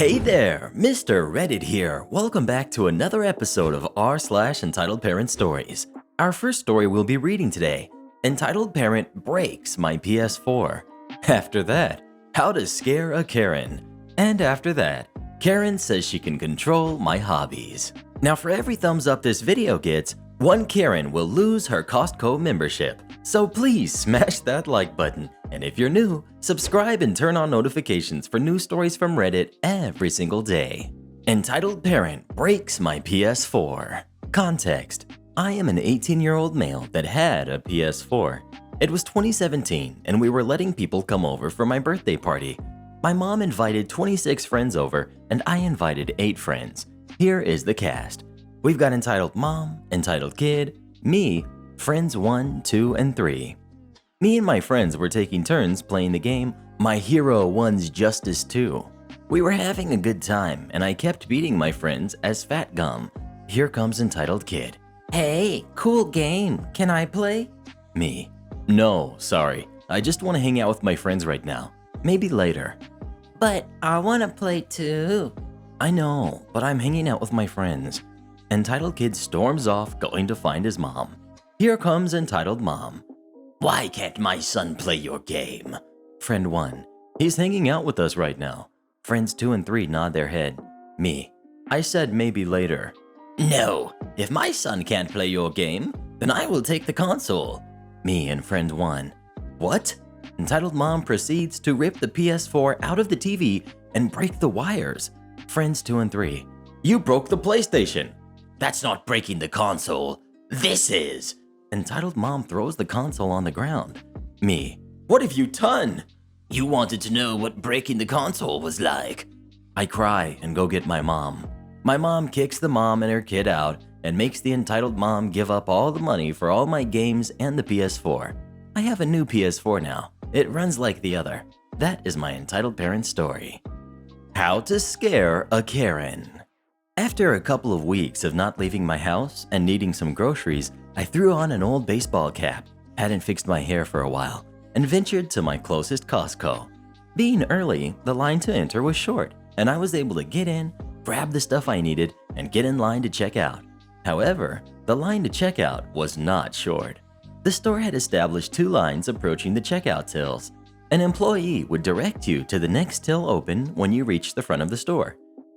Hey there, Mr. Reddit here. Welcome back to another episode of r/Entitled Parent Stories. Our first story we'll be reading today, Entitled Parent Breaks My PS4. After that, How to Scare a Karen. And after that, Karen says she can control my hobbies. Now for every thumbs up this video gets, one Karen will lose her Costco membership. So please smash that like button. And if you're new, subscribe and turn on notifications for new stories from Reddit every single day. Entitled Parent Breaks My PS4. Context: I am an 18-year-old male that had a PS4. It was 2017 and we were letting people come over for my birthday party. My mom invited 26 friends over and I invited 8 friends. Here is the cast. We've got Entitled Mom, Entitled Kid, me, Friends 1, 2, and 3. Me and my friends were taking turns playing the game My Hero Wants Justice 2. We were having a good time and I kept beating my friends as Fat Gum. Here comes Entitled Kid. Hey, cool game. Can I play? Me. No, sorry. I just want to hang out with my friends right now. Maybe later. But I want to play too. I know, but I'm hanging out with my friends. Entitled Kid storms off going to find his mom. Here comes Entitled Mom. Why can't my son play your game? Friend 1. He's hanging out with us right now. Friends 2 and 3 nod their head. Me. I said maybe later. No, if my son can't play your game, then I will take the console. Me and Friend 1. What? Entitled Mom proceeds to rip the PS4 out of the TV and break the wires. Friends 2 and 3. You broke the PlayStation. That's not breaking the console. This is. Entitled Mom throws the console on the ground. Me. What have you done? You wanted to know what breaking the console was like. I cry and go get my mom. My mom kicks the mom and her kid out and makes the Entitled Mom give up all the money for all my games and the PS4. I have a new PS4 now. It runs like the other. That is my Entitled Parent story. How to Scare a Karen. After a couple of weeks of not leaving my house and needing some groceries, I threw on an old baseball cap, hadn't fixed my hair for a while, and ventured to my closest Costco. Being early, the line to enter was short, and I was able to get in, grab the stuff I needed, and get in line to check out. However, the line to check out was not short. The store had established 2 lines approaching the checkout tills. An employee would direct you to the next till open when you reach the front of the store.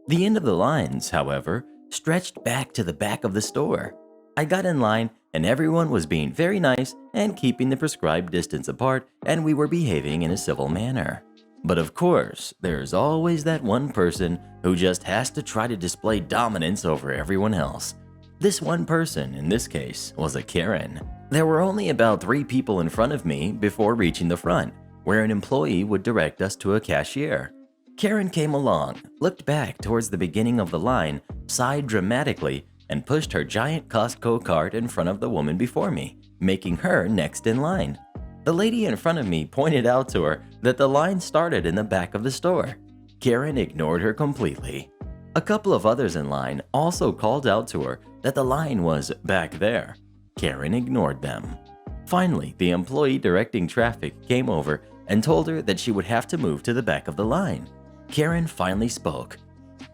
The end of the lines, however, stretched back to the back of the store. I got in line and everyone was being very nice and keeping the prescribed distance apart, and we were behaving in a civil manner. But of course, there's always that one person who just has to try to display dominance over everyone else. This one person, in this case, was a Karen. There were only about 3 people in front of me before reaching the front, where an employee would direct us to a cashier. Karen came along, looked back towards the beginning of the line, sighed dramatically, and pushed her giant Costco cart in front of the woman before me, making her next in line. The lady in front of me pointed out to her that the line started in the back of the store. Karen ignored her completely. A couple of others in line also called out to her that the line was back there. Karen ignored them. Finally, the employee directing traffic came over and told her that she would have to move to the back of the line. Karen finally spoke.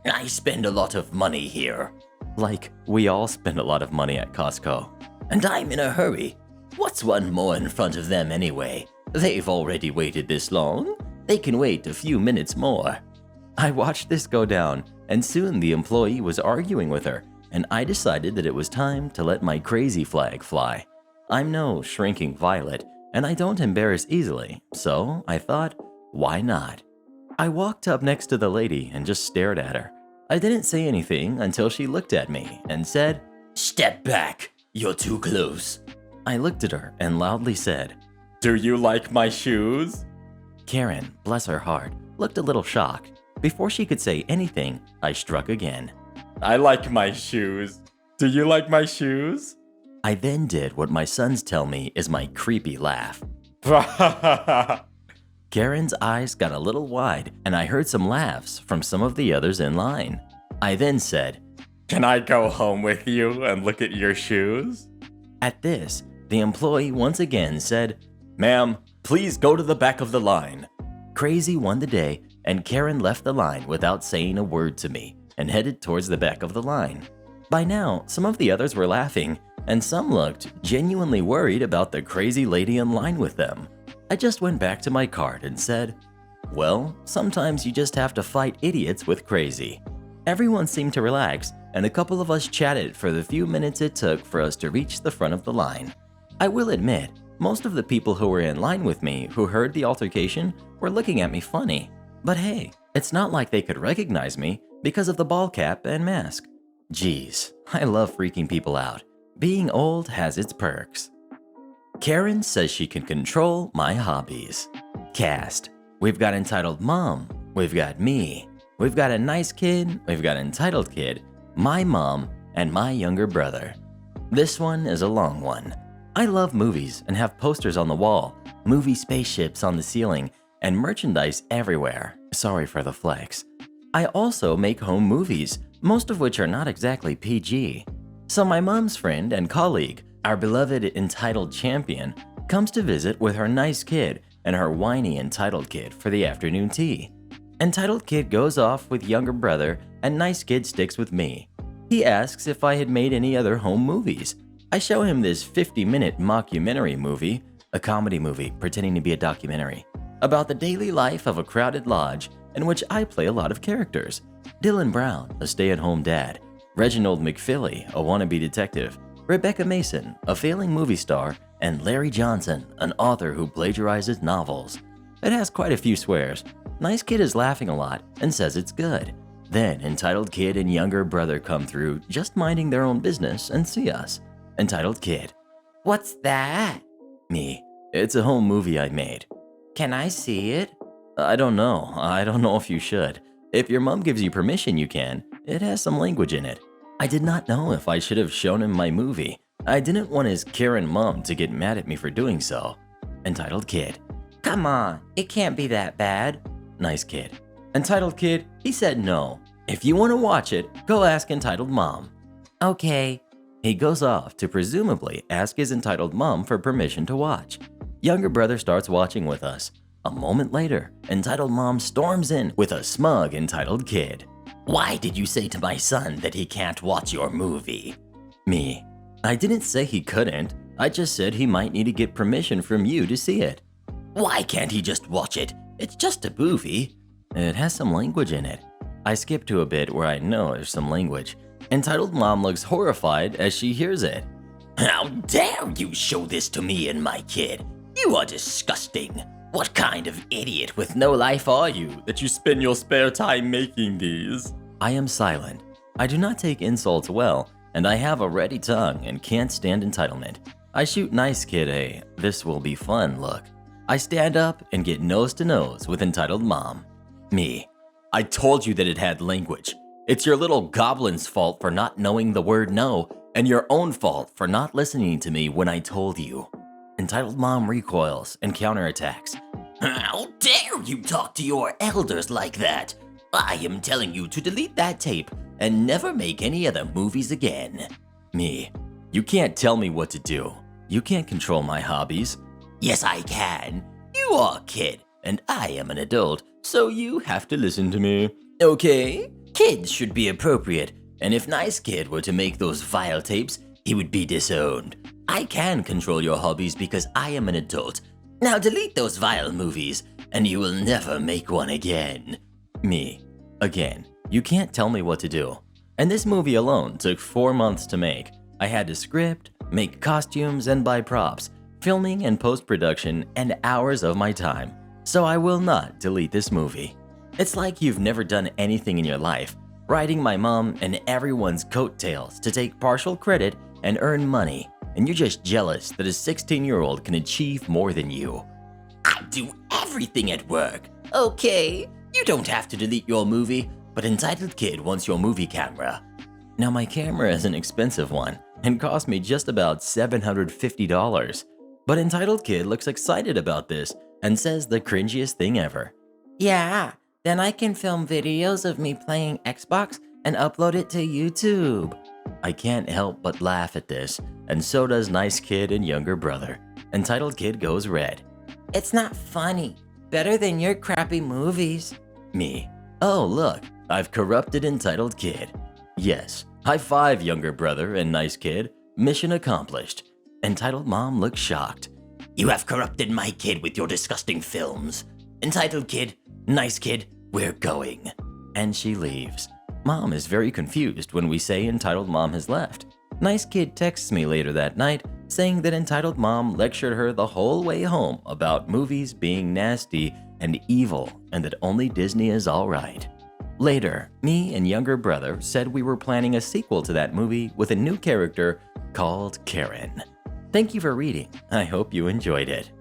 I spend a lot of money here. Like, we all spend a lot of money at Costco. And I'm in a hurry. What's one more in front of them anyway? They've already waited this long. They can wait a few minutes more. I watched this go down, and soon the employee was arguing with her, and I decided that it was time to let my crazy flag fly. I'm no shrinking violet, and I don't embarrass easily, so I thought, why not? I walked up next to the lady and just stared at her. I didn't say anything until she looked at me and said, Step back, you're too close. I looked at her and loudly said, Do you like my shoes? Karen, bless her heart, looked a little shocked. Before she could say anything, I struck again. I like my shoes. Do you like my shoes? I then did what my sons tell me is my creepy laugh. Karen's eyes got a little wide and I heard some laughs from some of the others in line. I then said, Can I go home with you and look at your shoes? At this, the employee once again said, Ma'am, please go to the back of the line. Crazy won the day and Karen left the line without saying a word to me and headed towards the back of the line. By now, some of the others were laughing, and some looked genuinely worried about the crazy lady in line with them. I just went back to my cart and said, "Well, sometimes you just have to fight idiots with crazy." Everyone seemed to relax, and a couple of us chatted for the few minutes it took for us to reach the front of the line. I will admit, most of the people who were in line with me who heard the altercation were looking at me funny. But hey, it's not like they could recognize me because of the ball cap and mask. Geez, I love freaking people out. Being old has its perks. Karen says she can control my hobbies. Cast. We've got entitled mom. We've got me. We've got a nice kid. We've got entitled kid, my mom, and my younger brother. This one is a long one. I love movies and have posters on the wall, movie spaceships on the ceiling, and merchandise everywhere. Sorry for the flex. I also make home movies, most of which are not exactly PG. So my mom's friend and colleague, our beloved entitled champion, comes to visit with her nice kid and her whiny entitled kid for the afternoon tea. Entitled kid goes off with younger brother and nice kid sticks with me. He asks if I had made any other home movies. I show him this 50-minute mockumentary movie, a comedy movie pretending to be a documentary, about the daily life of a crowded lodge in which I play a lot of characters. Dylan Brown, a stay-at-home dad, Reginald McFilly, a wannabe detective, Rebecca Mason, a failing movie star, and Larry Johnson, an author who plagiarizes novels. It has quite a few swears. Nice kid is laughing a lot and says it's good. Then entitled kid and younger brother come through just minding their own business and see us. Entitled kid. "What's that?" Me. "It's a home movie I made." "Can I see it?" I don't know if you should. If your mom gives you permission, you can. It has some language in it. I did not know if I should have shown him my movie. I didn't want his Karen mom to get mad at me for doing so. Entitled kid. "Come on, it can't be that bad." Nice kid. Entitled kid, he said no. "If you want to watch it, go ask entitled mom." Okay. He goes off to presumably ask his entitled mom for permission to watch. Younger brother starts watching with us. A moment later, entitled mom storms in with a smug entitled kid. "Why did you say to my son that he can't watch your movie?" Me. "I didn't say he couldn't. I just said he might need to get permission from you to see it." "Why can't he just watch it? It's just a movie." It has some language in it. I skip to a bit where I know there's some language. Entitled mom looks horrified as she hears it. "How dare you show this to me and my kid? You are disgusting. What kind of idiot with no life are you that you spend your spare time making these?" I am silent. I do not take insults well, and I have a ready tongue and can't stand entitlement. I shoot nice kid a "this will be fun" look. I stand up and get nose to nose with entitled mom. Me. "I told you that it had language. It's your little goblin's fault for not knowing the word no, and your own fault for not listening to me when I told you." Entitled mom recoils and counterattacks. "How dare you talk to your elders like that? I am telling you to delete that tape and never make any other movies again." Me. "You can't tell me what to do. You can't control my hobbies." "Yes, I can. You are a kid, and I am an adult, so you have to listen to me. Okay? Kids should be appropriate, and if Nice Kid were to make those vile tapes, he would be disowned. I can control your hobbies because I am an adult. Now delete those vile movies, and you will never make one again." Me. Again, you can't tell me what to do. And this movie alone took 4 months to make. I had to script, make costumes, and buy props, filming and post-production, and hours of my time. So I will not delete this movie. It's like you've never done anything in your life, riding my mom and everyone's coattails to take partial credit and earn money, and you're just jealous that a 16-year-old can achieve more than you. "I do everything at work." "Okay, you don't have to delete your movie, but entitled kid wants your movie camera." Now my camera is an expensive one and cost me just about $750. But entitled kid looks excited about this and says the cringiest thing ever. "Yeah, then I can film videos of me playing Xbox and upload it to YouTube." I can't help but laugh at this, and so does Nice Kid and younger brother. Entitled kid goes red. "It's not funny. Better than your crappy movies." Me. Oh, look, I've corrupted entitled kid. Yes. High five, younger brother and nice kid. Mission accomplished. Entitled mom looks shocked. You have corrupted my kid with your disgusting films. Entitled kid, nice kid, we're going. And she leaves. Mom is very confused when we say entitled mom has left. Nice kid texts me later that night saying that entitled mom lectured her the whole way home about movies being nasty and evil and that only Disney is alright. Later, me and younger brother said we were planning a sequel to that movie with a new character called Karen. Thank you for reading. I hope you enjoyed it.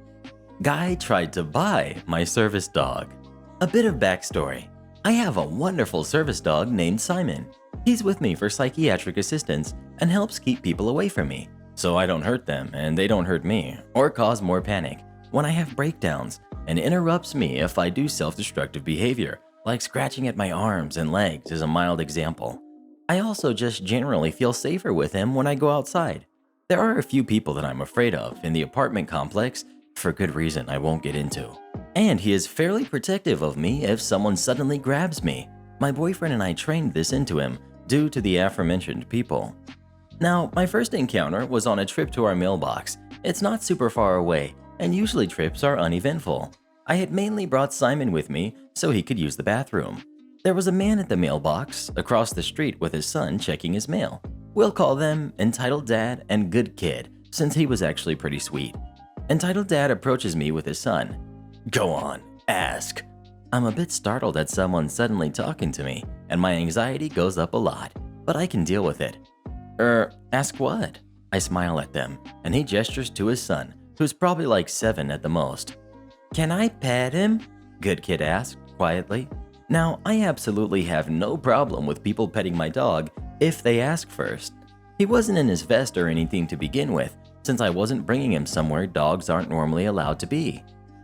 Guy tried to buy my service dog. A bit of backstory. I have a wonderful service dog named Simon. He's with me for psychiatric assistance and helps keep people away from me, so I don't hurt them and they don't hurt me or cause more panic when I have breakdowns, and interrupts me if I do self-destructive behavior, like scratching at my arms and legs is a mild example. I also just generally feel safer with him when I go outside. There are a few people that I'm afraid of in the apartment complex for good reason I won't get into. And he is fairly protective of me if someone suddenly grabs me. My boyfriend and I trained this into him due to the aforementioned people. Now, my first encounter was on a trip to our mailbox. It's not super far away, and usually trips are uneventful. I had mainly brought Simon with me so he could use the bathroom. There was a man at the mailbox across the street with his son checking his mail. We'll call them Entitled Dad and Good Kid, since he was actually pretty sweet. Entitled Dad approaches me with his son. Go on, ask. I'm a bit startled at someone suddenly talking to me, and my anxiety goes up a lot, but I can deal with it. Ask what? I smile at them, and he gestures to his son, who's probably like 7 at the most. Can I pet him? Good Kid asked, quietly. Now, I absolutely have no problem with people petting my dog if they ask first. He wasn't in his vest or anything to begin with, since I wasn't bringing him somewhere dogs aren't normally allowed to be.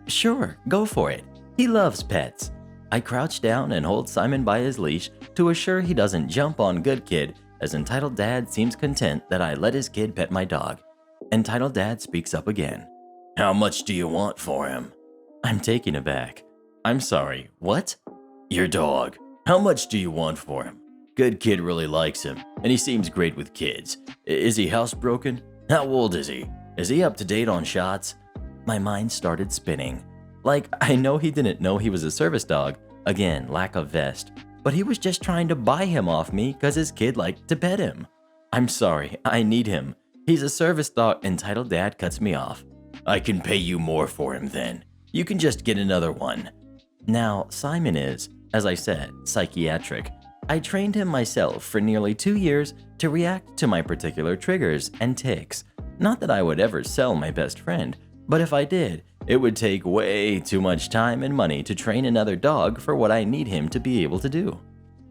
Sure, go for it. He loves pets. I crouch down and hold Simon by his leash to assure he doesn't jump on Good Kid, as Entitled Dad seems content that I let his kid pet my dog. Entitled Dad speaks up again. How much do you want for him? I'm taken aback. I'm sorry, what? Your dog. How much do you want for him? Good Kid really likes him, and he seems great with kids. Is he housebroken? How old is he? Is he up to date on shots? My mind started spinning. Like, I know he didn't know he was a service dog. Again, lack of vest. But he was just trying to buy him off me because his kid liked to pet him. I'm sorry, I need him. He's a service dog. Entitled Dad cuts me off. I can pay you more for him then. You can just get another one. Now, Simon is, as I said, psychiatric. I trained him myself for nearly 2 years to react to my particular triggers and tics. Not that I would ever sell my best friend, but if I did, it would take way too much time and money to train another dog for what I need him to be able to do.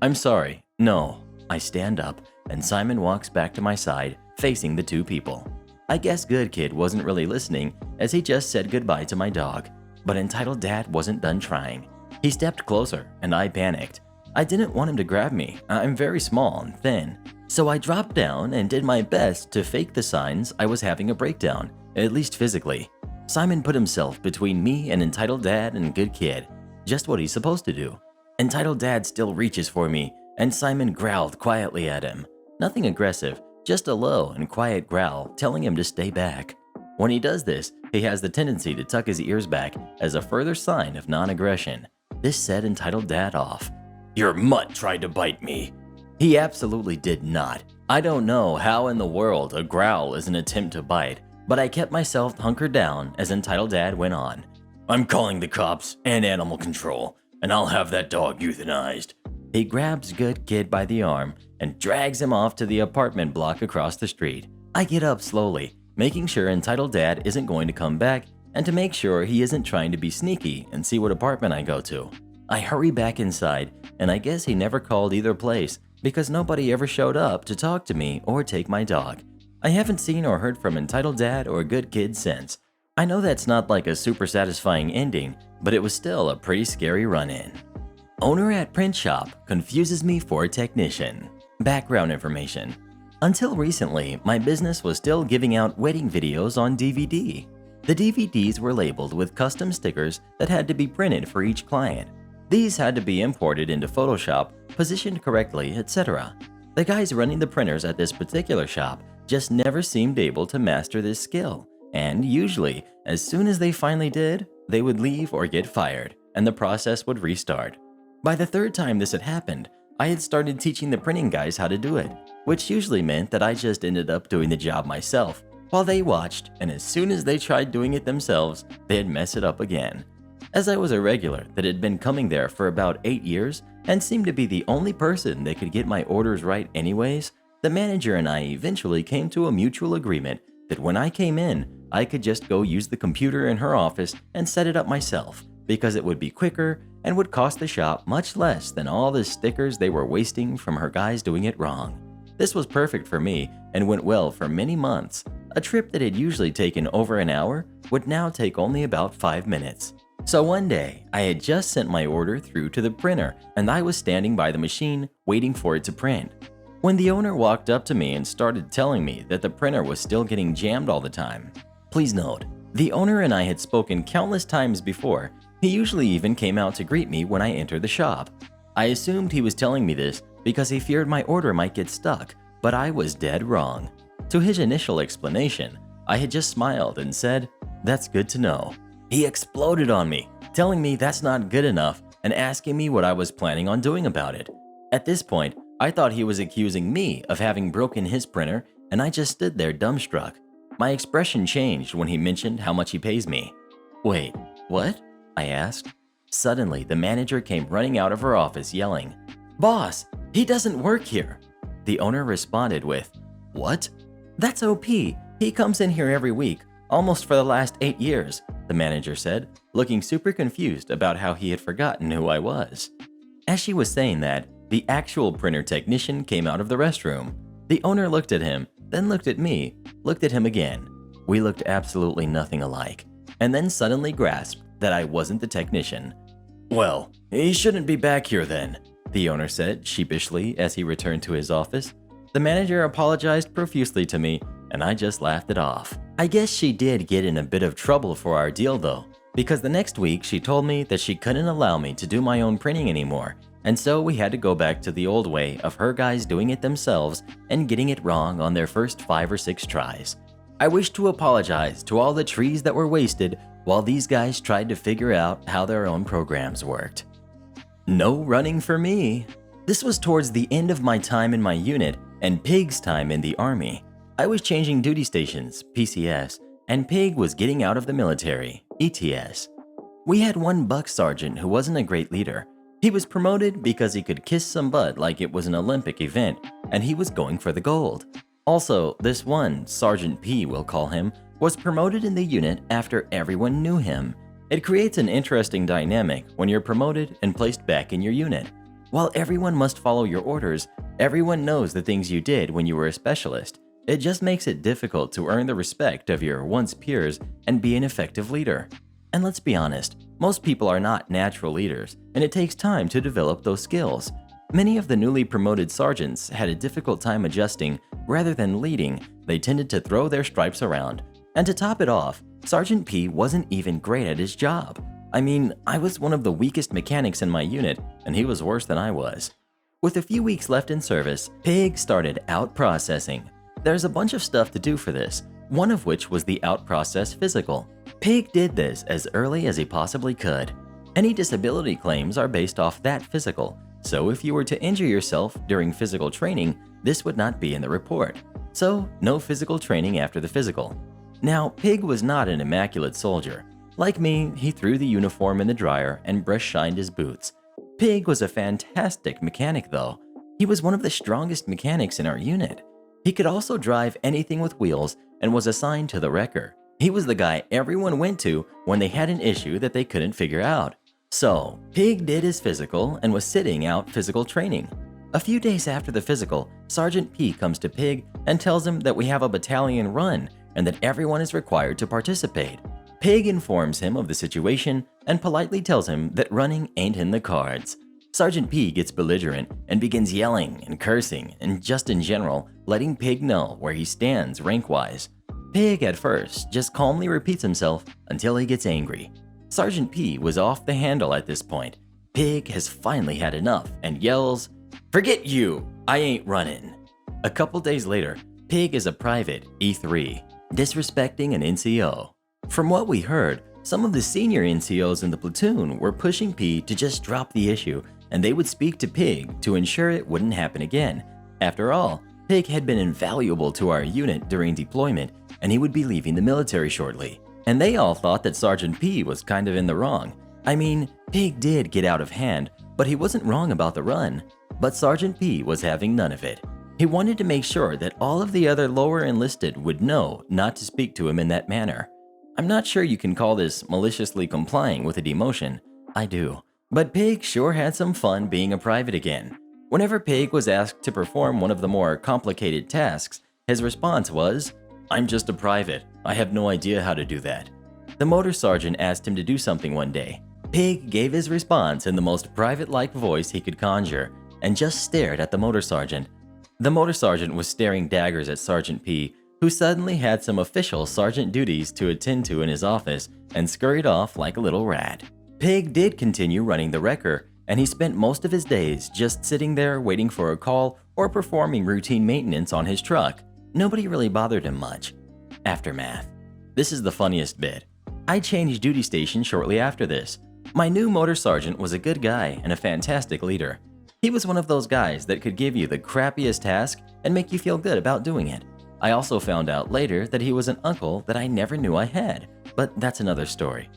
I'm sorry, no. I stand up, and Simon walks back to my side, facing the 2 people. I guess Good Kid wasn't really listening, as he just said goodbye to my dog. But Entitled Dad wasn't done trying. He stepped closer, and I panicked. I didn't want him to grab me. I'm very small and thin. So I dropped down and did my best to fake the signs I was having a breakdown, at least physically. Simon put himself between me and Entitled Dad and Good Kid, just what he's supposed to do. Entitled Dad still reaches for me, and Simon growled quietly at him. Nothing aggressive, just a low and quiet growl telling him to stay back. When he does this, he has the tendency to tuck his ears back as a further sign of non-aggression. This set Entitled Dad off. Your mutt tried to bite me. He absolutely did not. I don't know how in the world a growl is an attempt to bite, but I kept myself hunkered down as Entitled Dad went on. I'm calling the cops and animal control, and I'll have that dog euthanized. He grabs Good Kid by the arm and drags him off to the apartment block across the street. I get up slowly, making sure Entitled Dad isn't going to come back and to make sure he isn't trying to be sneaky and see what apartment I go to. I hurry back inside, and I guess he never called either place because nobody ever showed up to talk to me or take my dog. I haven't seen or heard from Entitled Dad or Good Kid since. I know that's not like a super satisfying ending, but it was still a pretty scary run-in. Owner at print shop confuses me for a technician. Background information. Until recently, my business was still giving out wedding videos on DVD. The DVDs were labeled with custom stickers that had to be printed for each client. These had to be imported into Photoshop, positioned correctly, etc. The guys running the printers at this particular shop just never seemed able to master this skill, and usually, as soon as they finally did, they would leave or get fired, and the process would restart. By the third time this had happened, I had started teaching the printing guys how to do it, which usually meant that I just ended up doing the job myself, while they watched, and as soon as they tried doing it themselves, they'd mess it up again. As I was a regular that had been coming there for about 8 years and seemed to be the only person that could get my orders right anyways, the manager and I eventually came to a mutual agreement that when I came in, I could just go use the computer in her office and set it up myself because it would be quicker and would cost the shop much less than all the stickers they were wasting from her guys doing it wrong. This was perfect for me and went well for many months. A trip that had usually taken over an hour would now take only about 5 minutes. So one day, I had just sent my order through to the printer and I was standing by the machine waiting for it to print, when the owner walked up to me and started telling me that the printer was still getting jammed all the time. Please note, the owner and I had spoken countless times before. He usually even came out to greet me when I entered the shop. I assumed he was telling me this because he feared my order might get stuck, but I was dead wrong. To his initial explanation, I had just smiled and said, "That's good to know." He exploded on me, telling me that's not good enough and asking me what I was planning on doing about it. At this point, I thought he was accusing me of having broken his printer, and I just stood there dumbstruck. My expression changed when he mentioned how much he pays me. "Wait, what?" I asked. Suddenly, the manager came running out of her office yelling, "Boss, he doesn't work here." The owner responded with, "What?" "That's OP. He comes in here every week, almost for the last 8 years, the manager said, looking super confused about how he had forgotten who I was. As she was saying that, the actual printer technician came out of the restroom. The owner looked at him, then looked at me, looked at him again. We looked absolutely nothing alike, and then suddenly grasped that I wasn't the technician. "Well, he shouldn't be back here then," the owner said sheepishly as he returned to his office. The manager apologized profusely to me, and I just laughed it off. I guess she did get in a bit of trouble for our deal though, because the next week she told me that she couldn't allow me to do my own printing anymore, and so we had to go back to the old way of her guys doing it themselves and getting it wrong on their first 5 or 6 tries. I wish to apologize to all the trees that were wasted while these guys tried to figure out how their own programs worked. No running for me. This was towards the end of my time in my unit and Pig's time in the army. I was changing duty stations, PCS, and Pig was getting out of the military, ETS. We had one buck sergeant who wasn't a great leader. He was promoted because he could kiss some butt like it was an Olympic event, and he was going for the gold. Also, this one, Sergeant P we'll call him, was promoted in the unit after everyone knew him. It creates an interesting dynamic when you're promoted and placed back in your unit. While everyone must follow your orders, everyone knows the things you did when you were a specialist. It just makes it difficult to earn the respect of your once peers and be an effective leader. And let's be honest, most people are not natural leaders, and it takes time to develop those skills. Many of the newly promoted sergeants had a difficult time adjusting. Rather than leading, they tended to throw their stripes around. And to top it off, Sergeant P wasn't even great at his job. I mean, I was one of the weakest mechanics in my unit, and he was worse than I was. With a few weeks left in service, Pig started out-processing. There's a bunch of stuff to do for this, one of which was the out-process physical. Pig did this as early as he possibly could. Any disability claims are based off that physical, so if you were to injure yourself during physical training, this would not be in the report. So, no physical training after the physical. Now, Pig was not an immaculate soldier. Like me, he threw the uniform in the dryer and brush-shined his boots. Pig was a fantastic mechanic though. He was one of the strongest mechanics in our unit. He could also drive anything with wheels and was assigned to the wrecker. He was the guy everyone went to when they had an issue that they couldn't figure out. So, Pig did his physical and was sitting out physical training. A few days after the physical, Sergeant P comes to Pig and tells him that we have a battalion run and that everyone is required to participate. Pig informs him of the situation and politely tells him that running ain't in the cards. Sergeant P gets belligerent and begins yelling and cursing and just in general letting Pig know where he stands rank-wise. Pig at first just calmly repeats himself until he gets angry. Sergeant P was off the handle at this point. Pig has finally had enough and yells, "Forget you! I ain't running." A couple days later, Pig is a private E3, disrespecting an NCO. From what we heard, some of the senior NCOs in the platoon were pushing P to just drop the issue, and they would speak to Pig to ensure it wouldn't happen again. After all, Pig had been invaluable to our unit during deployment, and he would be leaving the military shortly. And they all thought that Sergeant P was kind of in the wrong. I mean, Pig did get out of hand, but he wasn't wrong about the run. But Sergeant P was having none of it. He wanted to make sure that all of the other lower enlisted would know not to speak to him in that manner. I'm not sure you can call this maliciously complying with a demotion. I do. But Pig sure had some fun being a private again. Whenever Pig was asked to perform one of the more complicated tasks, his response was, "I'm just a private. I have no idea how to do that." The motor sergeant asked him to do something one day. Pig gave his response in the most private-like voice he could conjure and just stared at the motor sergeant. The motor sergeant was staring daggers at Sergeant P, who suddenly had some official sergeant duties to attend to in his office and scurried off like a little rat. Pig did continue running the wrecker, and he spent most of his days just sitting there waiting for a call or performing routine maintenance on his truck. Nobody really bothered him much. Aftermath. This is the funniest bit. I changed duty station shortly after this. My new motor sergeant was a good guy and a fantastic leader. He was one of those guys that could give you the crappiest task and make you feel good about doing it. I also found out later that he was an uncle that I never knew I had, but that's another story.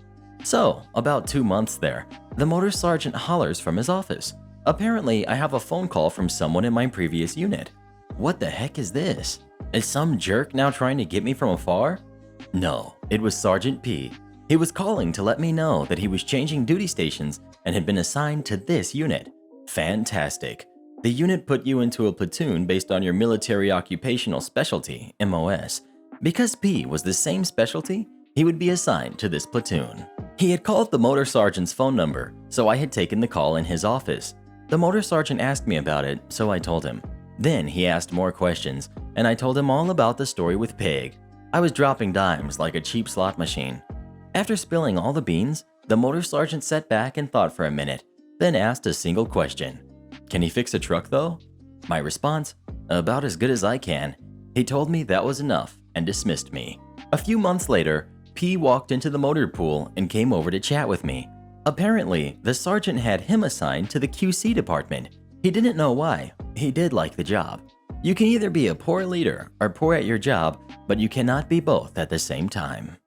So, about 2 months there, the motor sergeant hollers from his office. Apparently, I have a phone call from someone in my previous unit. What the heck is this? Is some jerk now trying to get me from afar? No, it was Sergeant P. He was calling to let me know that he was changing duty stations and had been assigned to this unit. Fantastic. The unit put you into a platoon based on your military occupational specialty, MOS. Because P was the same specialty, he would be assigned to this platoon. He had called the motor sergeant's phone number, so I had taken the call in his office. The motor sergeant asked me about it, so I told him. Then he asked more questions, and I told him all about the story with Pig. I was dropping dimes like a cheap slot machine. After spilling all the beans, the motor sergeant sat back and thought for a minute, then asked a single question. "Can he fix a truck though?" My response, "About as good as I can." He told me that was enough and dismissed me. A few months later, P walked into the motor pool and came over to chat with me. Apparently, the sergeant had him assigned to the QC department. He didn't know why. He did like the job. You can either be a poor leader or poor at your job, but you cannot be both at the same time.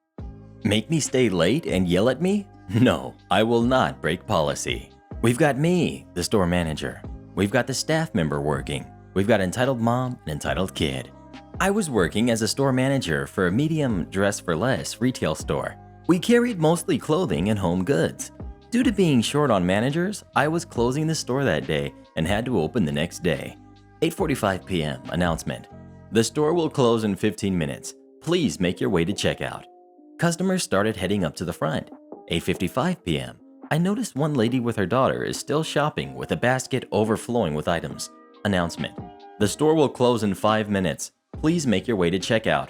Make me stay late and yell at me? No, I will not break policy. We've got me, the store manager. We've got the staff member working. We've got entitled mom and entitled kid. I was working as a store manager for a medium dress for less retail store. We carried mostly clothing and home goods. Due to being short on managers, I was closing the store that day and had to open the next day. 8:45 p.m. announcement. The store will close in 15 minutes. Please make your way to checkout. Customers started heading up to the front. 8:55 p.m. I noticed one lady with her daughter is still shopping with a basket overflowing with items. Announcement. The store will close in 5 minutes. Please make your way to checkout.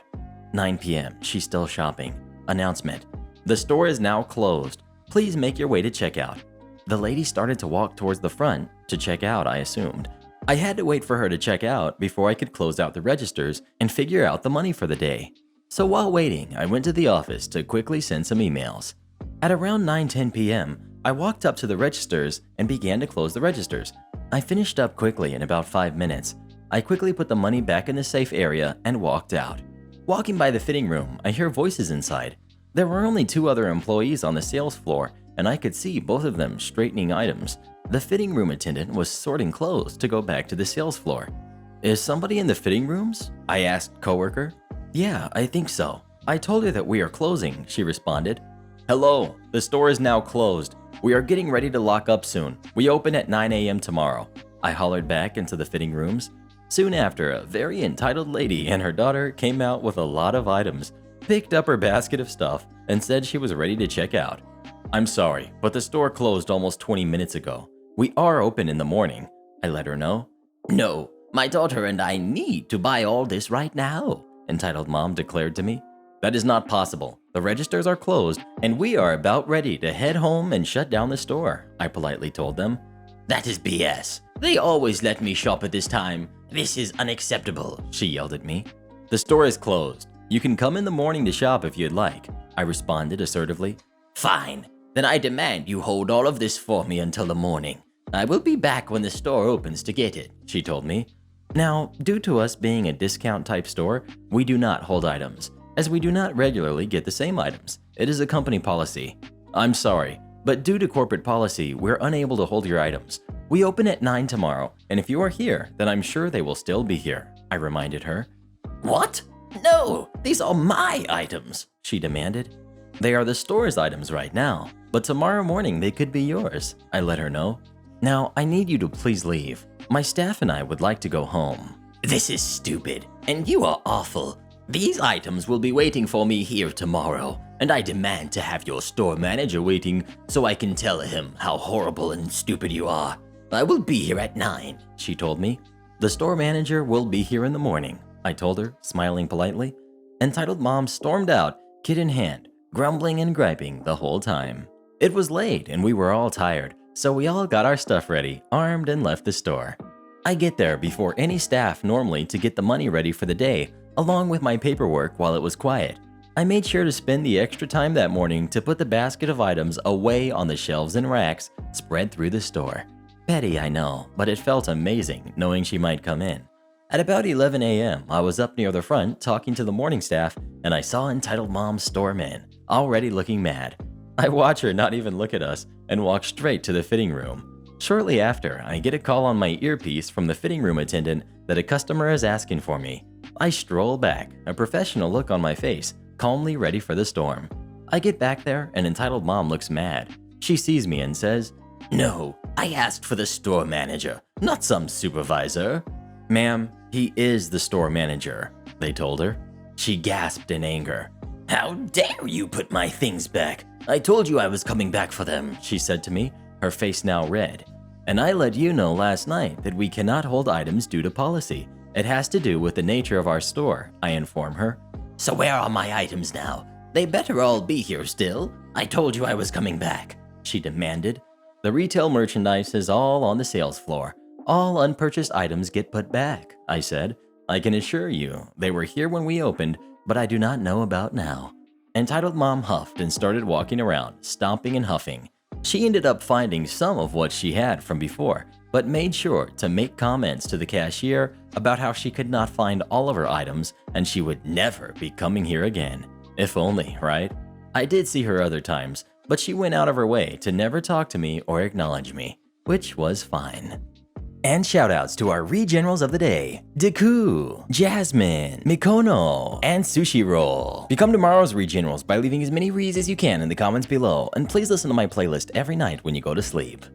9 p.m. She's still shopping. Announcement. The store is now closed. Please make your way to checkout. The lady started to walk towards the front to check out, I assumed. I had to wait for her to check out before I could close out the registers and figure out the money for the day. So while waiting, I went to the office to quickly send some emails. At around 9:10 p.m., I walked up to the registers and began to close the registers. I finished up quickly in about 5 minutes. I quickly put the money back in the safe area and walked out. Walking by the fitting room, I hear voices inside. There were only 2 other employees on the sales floor, and I could see both of them straightening items. The fitting room attendant was sorting clothes to go back to the sales floor. "Is somebody in the fitting rooms?" I asked coworker. "Yeah, I think so. I told her that we are closing," she responded. "Hello, the store is now closed. We are getting ready to lock up soon. We open at 9 a.m. tomorrow." I hollered back into the fitting rooms. Soon after, a very entitled lady and her daughter came out with a lot of items, picked up her basket of stuff, and said she was ready to check out. "I'm sorry, but the store closed almost 20 minutes ago. We are open in the morning," I let her know. "No, my daughter and I need to buy all this right now," entitled mom declared to me. "That is not possible. The registers are closed, and we are about ready to head home and shut down the store," I politely told them. "That is BS. They always let me shop at this time. This is unacceptable," she yelled at me. "The store is closed. You can come in the morning to shop if you'd like," I responded assertively. "Fine. Then I demand you hold all of this for me until the morning. I will be back when the store opens to get it," she told me. Now, due to us being a discount-type store, we do not hold items, as we do not regularly get the same items. It is a company policy. "I'm sorry, but due to corporate policy, we're unable to hold your items. We open at 9 tomorrow, and if you are here, then I'm sure they will still be here," I reminded her. "What? No, these are my items," she demanded. "They are the store's items right now, but tomorrow morning they could be yours," I let her know. "Now, I need you to please leave. My staff and I would like to go home." "This is stupid, and you are awful. These items will be waiting for me here tomorrow, and I demand to have your store manager waiting so I can tell him how horrible and stupid you are. I will be here at 9, she told me. "The store manager will be here in the morning," I told her, smiling politely. Entitled Mom stormed out, kid in hand, grumbling and griping the whole time. It was late and we were all tired, so we all got our stuff ready, armed, and left the store. I get there before any staff normally to get the money ready for the day, along with my paperwork while it was quiet. I made sure to spend the extra time that morning to put the basket of items away on the shelves and racks spread through the store. Petty, I know, but it felt amazing knowing she might come in. At about 11 a.m., I was up near the front talking to the morning staff, and I saw Entitled Mom storm in, already looking mad. I watch her not even look at us and walk straight to the fitting room. Shortly after, I get a call on my earpiece from the fitting room attendant that a customer is asking for me. I stroll back, a professional look on my face, calmly ready for the storm. I get back there and Entitled Mom looks mad. She sees me and says, "No, I asked for the store manager, not some supervisor." "Ma'am, he is the store manager," they told her. She gasped in anger. "How dare you put my things back? I told you I was coming back for them," she said to me, her face now red. "And I let you know last night that we cannot hold items due to policy. It has to do with the nature of our store," I inform her. "So where are my items now? They better all be here still. I told you I was coming back," she demanded. "The retail merchandise is all on the sales floor. All unpurchased items get put back," I said. "I can assure you they were here when we opened, but I do not know about now." Entitled Mom huffed and started walking around, stomping and huffing. She ended up finding some of what she had from before, but made sure to make comments to the cashier about how she could not find all of her items and she would never be coming here again. If only, right? I did see her other times, but she went out of her way to never talk to me or acknowledge me, which was fine. And shoutouts to our Regenerals of the day, Deku, Jasmine, Mikono, and Sushi Roll. Become tomorrow's Regenerals by leaving as many reads as you can in the comments below, and please listen to my playlist every night when you go to sleep.